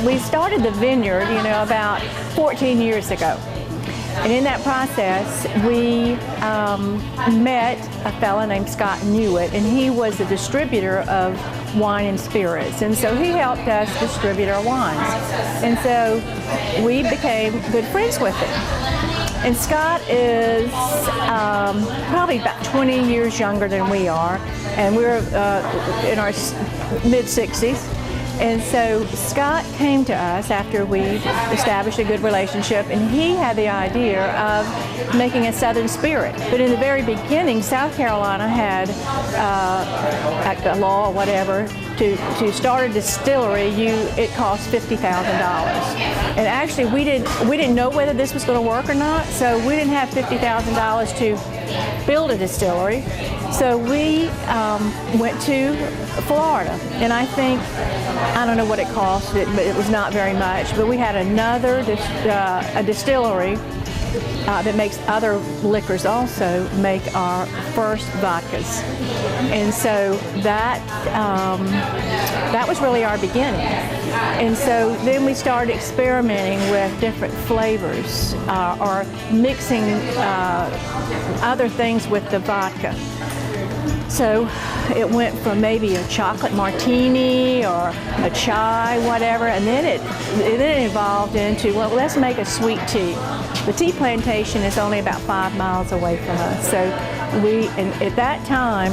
we started the vineyard, you know, about 14 years ago. And in that process, we met a fellow named Scott Newitt, and he was a distributor of wine and spirits. And so he helped us distribute our wines. And so we became good friends with him. And Scott is probably about 20 years younger than we are, and we're in our mid-60s. And so Scott came to us after we established a good relationship, and he had the idea of making a Southern spirit. But in the very beginning, South Carolina had a law or whatever to start a distillery. It cost $50,000, and actually we didn't know whether this was going to work or not. So we didn't have $50,000 to build a distillery. So we went to Florida, and I think, I don't know what it cost, but it was not very much. But we had another a distillery that makes other liquors also make our first vodkas. And so that was really our beginning. And so then we started experimenting with different flavors or mixing other things with the vodka. So it went from maybe a chocolate martini or a chai, whatever, and then it evolved into, well, let's make a sweet tea. The tea plantation is only about 5 miles away from us. So and at that time,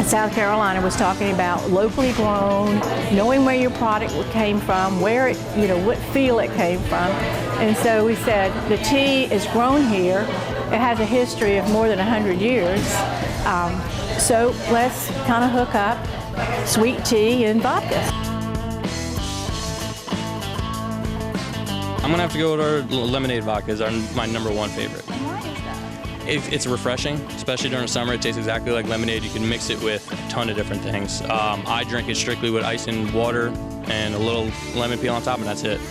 South Carolina was talking about locally grown, knowing where your product came from, where it, you know, what field it came from. And so we said, the tea is grown here. It has a history of more than 100 years. So let's kind of hook up sweet tea and vodka. I'm gonna have to go with our lemonade vodka. Is my #1 favorite. Why is that? It's refreshing, especially during the summer. It tastes exactly like lemonade. You can mix it with a ton of different things. I drink it strictly with ice and water and a little lemon peel on top, and that's it.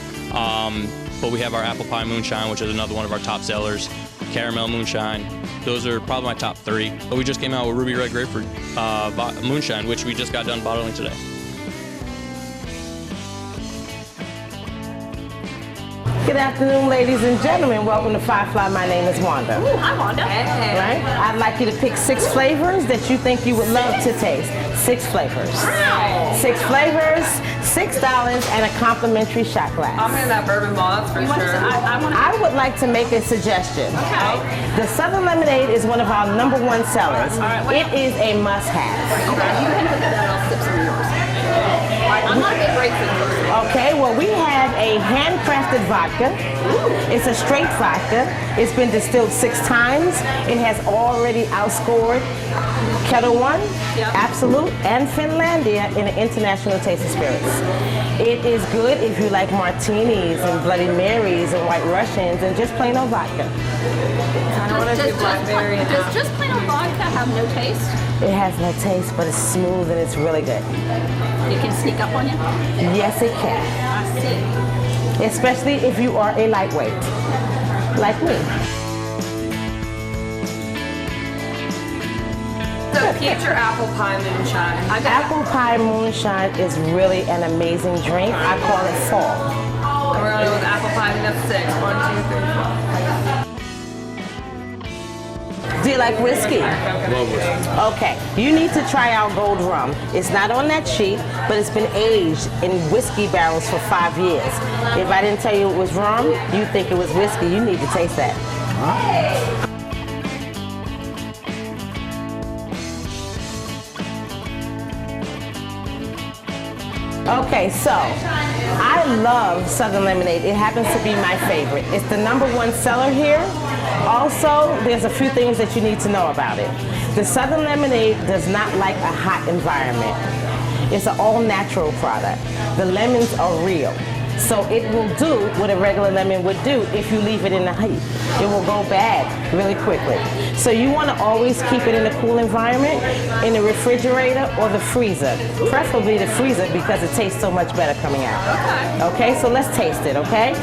But we have our apple pie moonshine, which is another one of our top sellers. Caramel moonshine. Those are probably my top 3. But we just came out with ruby red grapefruit moonshine, which we just got done bottling today. Good afternoon, ladies and gentlemen. Welcome to Firefly. My name is Wanda. Ooh, hi, Wanda. Hey. Right? I'd like you to pick 6 flavors that you think you would love to taste. 6 flavors. Wow. 6 flavors, $6, and a complimentary shot glass. I'm in that bourbon ball, that's for sure. I would like to make a suggestion. Okay. The Southern Lemonade is one of our #1 sellers. All right, well, it is a must-have. Okay, you can put that, I'll sip some of yours. I'm not a big grapefruit person. Okay, well, we have a handcrafted vodka. It's a straight vodka. It's been distilled 6 times. It has already outscored Kettle One, Absolute, and Finlandia in the International Taste of Spirits. It is good if you like martinis and Bloody Marys and White Russians and just plain old vodka. Does just plain old vodka have no taste? It has no taste, but it's smooth and it's really good. It can sneak up on you? Yes, it can. I see. Especially if you are a lightweight, like me. So future apple pie moonshine. Apple pie moonshine is really an amazing drink. I call it fall. We're going to go with apple pie, and that's 6. 1, 2, 3, 4. Do you like whiskey? Love whiskey. Okay, you need to try our gold rum. It's not on that sheet, but it's been aged in whiskey barrels for 5 years. If I didn't tell you it was rum, you'd think it was whiskey. You need to taste that. Okay, so I love Southern Lemonade. It happens to be my favorite. It's the #1 seller here. Also, there's a few things that you need to know about it. The Southern Lemonade does not like a hot environment. It's an all-natural product. The lemons are real. So it will do what a regular lemon would do if you leave it in the heat. It will go bad really quickly. So you want to always keep it in a cool environment, in the refrigerator or the freezer. Preferably the freezer because it tastes so much better coming out. Okay, so let's taste it, okay?